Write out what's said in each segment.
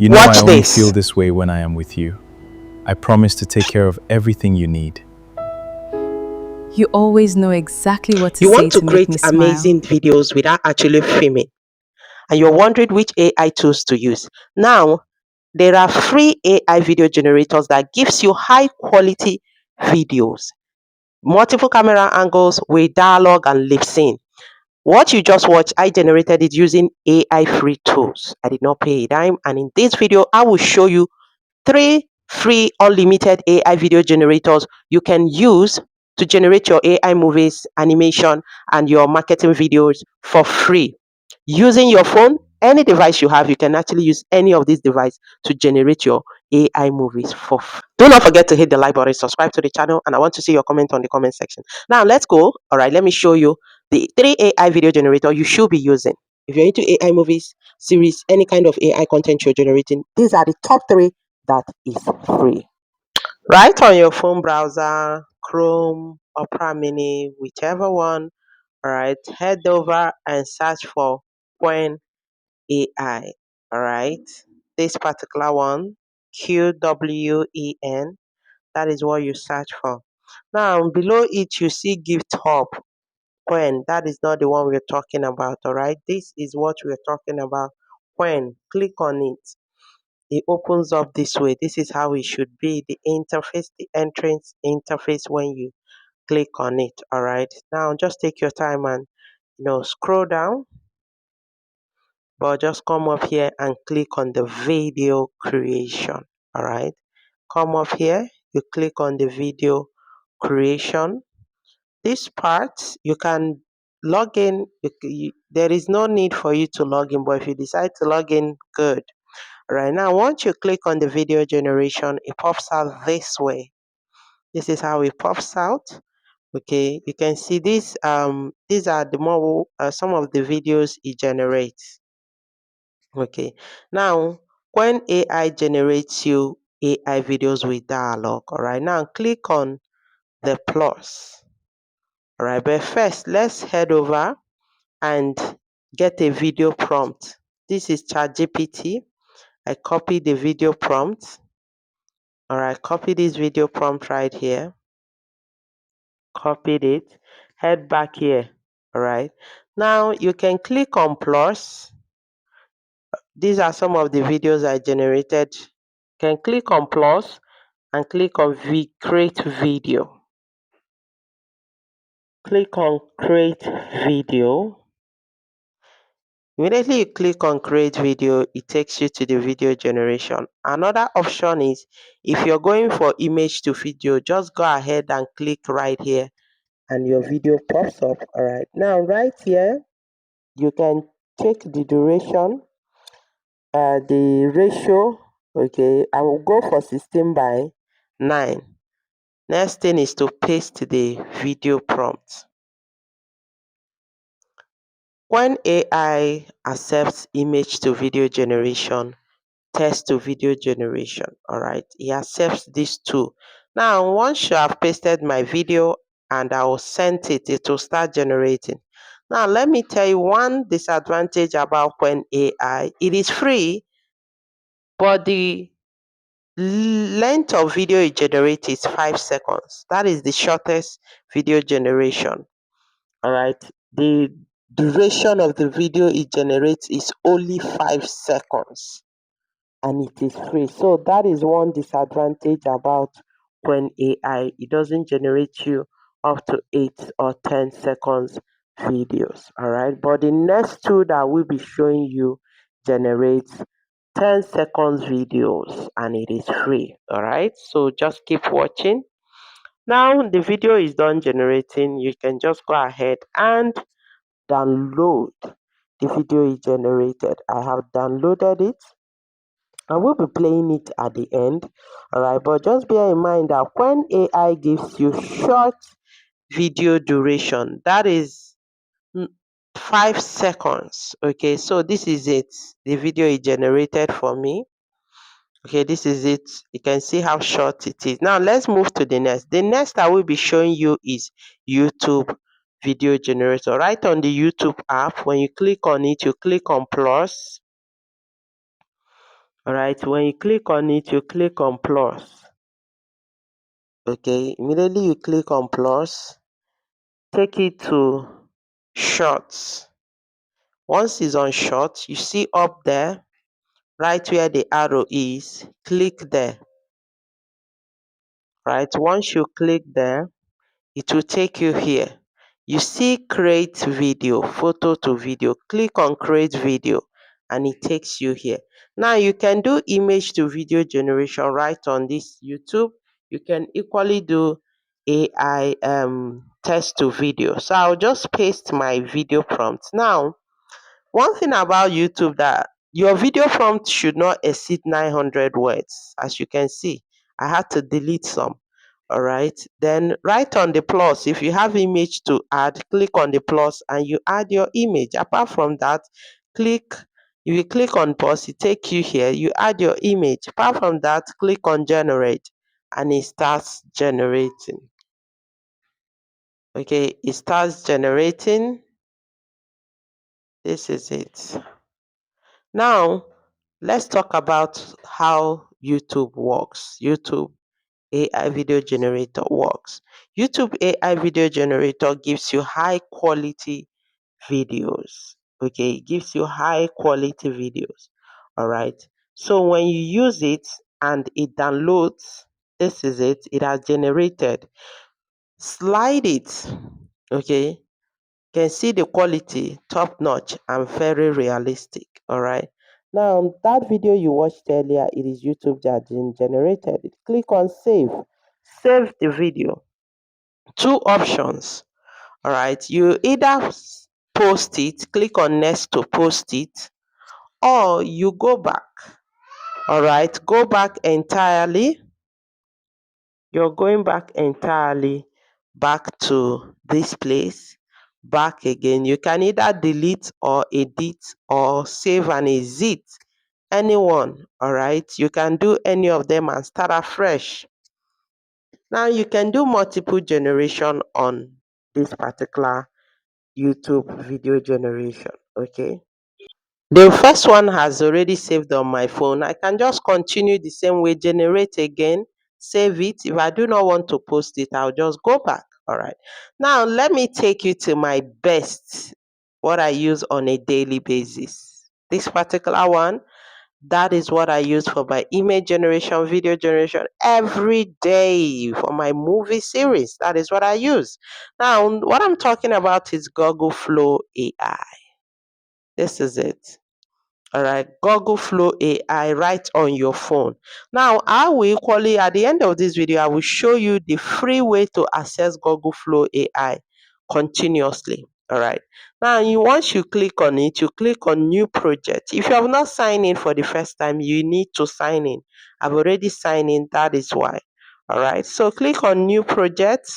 You know, I Watch only feel this. this way when I am with you. I promise to take care of everything you need. You always know exactly what to You say want to to make create me smile. amazing videos without actually filming, and you're wondering which AI tools to use. Now, there are free AI video generators that gives you high quality videos, multiple camera angles with dialogue and lip sync. What you just watched, I generated it using AI free tools. I did not pay a dime. And in this video, I will show you 3 free unlimited AI video generators you can use to generate your AI movies, animation, and your marketing videos for free. Using your phone, any device you have, you can actually use any of these devices to generate your AI movies for free. Do not forget to hit the like button, subscribe to the channel, and I want to see your comment on the comment section. Now let's go. All right, let me show you the 3 AI video generator you should be using. If you're into AI movies, series, any kind of AI content you're generating, these are the top 3 that is free. Right on your phone browser, Chrome, Opera Mini, whichever one. All right, head over and search for Quen AI. All right, this particular one, QWEN, that is what you search for. Now, below it, you see Gift Hub. Quen, that is not the one we're talking about. All right, this is what we're talking about. Quen, click on it. It opens up this way. This is how it should be, the interface, the entrance interface when you click on it. All right, now just take your time and scroll down, but just come up here and click on the video creation. All right, come up here, you click on the video creation. This part you can log in. There is no need for you to log in, but if you decide to log in, good. Right now, once you click on the video generation, it pops out this way. This is how it pops out. Okay, you can see this. These are the more some of the videos it generates. Okay, now when AI generates you AI videos with dialogue, all right, now click on the plus. All right, but first let's head over and get a video prompt. This is ChatGPT. I copy the video prompt. All right, copy this video prompt right here. Copied it. Head back here. All right. Now you can click on plus. These are some of the videos I generated. You can click on plus and click on create video. Click on create video. Immediately you click on create video, it takes you to the video generation. Another option is if you're going for image to video, just go ahead and click right here and your video pops up. All right, now right here you can take the duration, the ratio. Okay, I will go for 16:9. Next thing is to paste the video prompt. When AI accepts image to video generation, text to video generation, all right, it accepts these two. Now once you have pasted my video and I will send it, it will start generating. Now let me tell you one disadvantage about Quen AI. It is free, but the length of video it generates is 5 seconds. That is the shortest video generation. All right, the duration of the video it generates is only 5 seconds, and it is free. So that is one disadvantage about when AI, it doesn't generate you up to 8 or 10 seconds videos. All right, but the next two that will be showing you generates 10 seconds videos, and it is free. All right, so just keep watching. Now the video is done generating. You can just go ahead and download the video it generated. I have downloaded it. I will be playing it at the end. All right, but just bear in mind that when AI gives you short video duration, that is 5 seconds. Okay, so this is it, the video it generated for me. Okay, this is it. You can see how short it is. Now let's move to the next. The next I will be showing you is YouTube video generator. Right on the YouTube app, when you click on it, you click on plus. All right, when you click on it, you click on plus. Okay, immediately you click on plus, take it to shorts. Once it's on shorts, you see up there, right where the arrow is, click there. Right, once you click there, it will take you here. You see create video, photo to video. Click on create video and it takes you here. Now you can do image to video generation right on this YouTube. You can equally do AI text to video. So I'll just paste my video prompt. Now, one thing about YouTube that your video prompt should not exceed 900 words. As you can see, I had to delete some. All right. Then right on the plus, if you have image to add, click on the plus and you add your image. Apart from that, if you click on pause, it take you here. You add your image. Apart from that, click on generate and it starts generating. Okay, it starts generating. This is it. Now, let's talk about how YouTube works. YouTube AI video generator works. YouTube AI video generator gives you high quality videos. Okay, it gives you high quality videos. All right. So when you use it and it downloads, this is it, it has generated. Slide it. Okay, can see the quality top notch and very realistic. All right, now that video you watched earlier, it is YouTube that generated it. Click on save the video. Two options. All right, you either post it, click on next to post it, or you go back. All right, go back entirely. You're going back entirely back to this place, back again. You can either delete or edit or save and exit anyone. All right, you can do any of them and start afresh. Now you can do multiple generation on this particular YouTube video generation. Okay, the first one has already saved on my phone. I can just continue the same way, generate again, save it. If I do not want to post it, I'll just go back. All right. Now, let me take you to my best, what I use on a daily basis. This particular one, that is what I use for my image generation, video generation every day for my movie series. That is what I use. Now, what I'm talking about is Google Flow AI. This is it. All right, Google Flow AI right on your phone. Now, I will equally, at the end of this video, I will show you the free way to access Google Flow AI continuously. All right. Now, once you click on it, you click on new project. If you have not signed in for the first time, you need to sign in. I've already signed in. That is why. All right. So click on new project.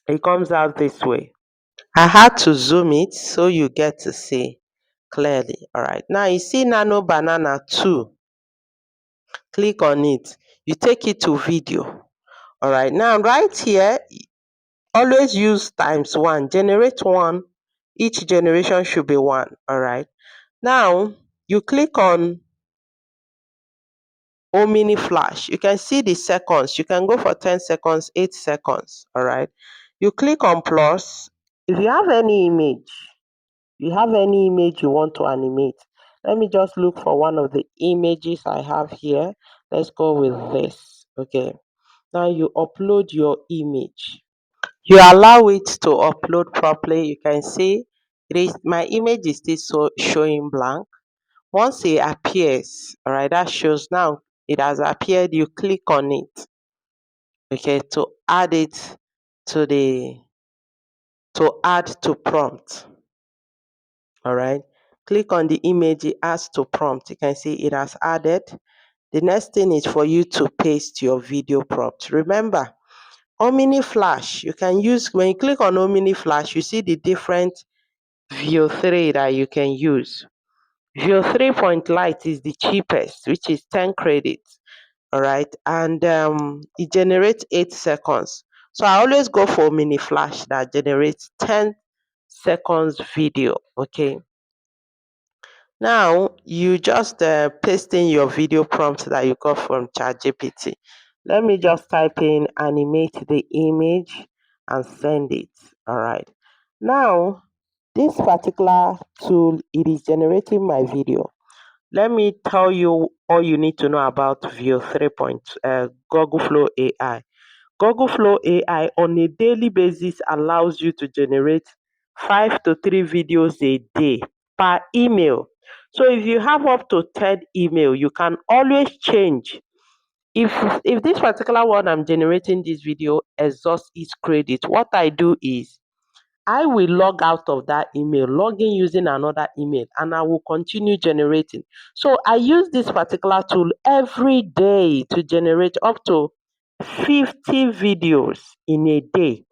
It comes out this way. I had to zoom it so you get to see clearly. All right. Now you see Nano Banana 2. Click on it. You take it to video. All right. Now right here, always use times 1. Generate 1. Each generation should be 1. All right. Now you click on Omni Flash. You can see the seconds. You can go for 10 seconds, 8 seconds. All right. You click on plus. If you have any image, you want to animate, let me just look for one of the images I have here. Let's go with this. Okay, now you upload your image. You allow it to upload properly. You can see my image is still showing blank. Once it appears, all right, that shows now it has appeared. You click on it, okay, to add it to add to prompt. All right, click on the image, it adds to prompt. You can see it has added. The next thing is for you to paste your video prompt. Remember, Omni Flash, you can use, when you click on Omni Flash, you see the different View 3 that you can use. View 3 Point Light is the cheapest, which is 10 credits. All right, and it generates 8 seconds. So I always go for Mini Flash that generates 10 seconds video. Okay. Now, you just paste in your video prompt that you got from ChatGPT. Let me just type in animate the image and send it. All right. Now, this particular tool, it is generating my video. Let me tell you all you need to know about View 3. Google Flow AI. Google Flow AI on a daily basis allows you to generate 5 to 3 videos a day per email. So if you have up to 10 email, you can always change. If this particular one I'm generating this video exhausts its credit, what I do is I will log out of that email, log in using another email, and I will continue generating. So I use this particular tool every day to generate up to 50 videos in a day.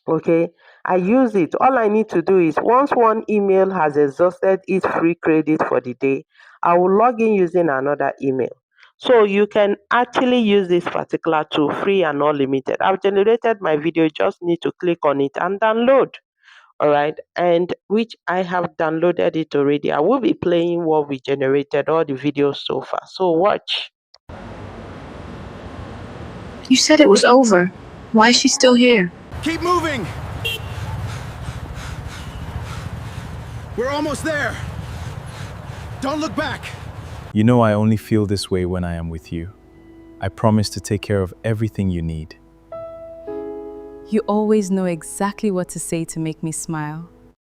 Okay, I use it. All I need to do is once one email has exhausted its free credit for the day, I will log in using another email. So you can actually use this particular tool free and unlimited. I've generated my video, just need to click on it and download. All right, and which I have downloaded it already. I will be playing what we generated, all the videos so far. So watch. You said it was over. Why is she still here? Keep moving! We're almost there! Don't look back! You know I only feel this way when I am with you. I promise to take care of everything you need. You always know exactly what to say to make me smile.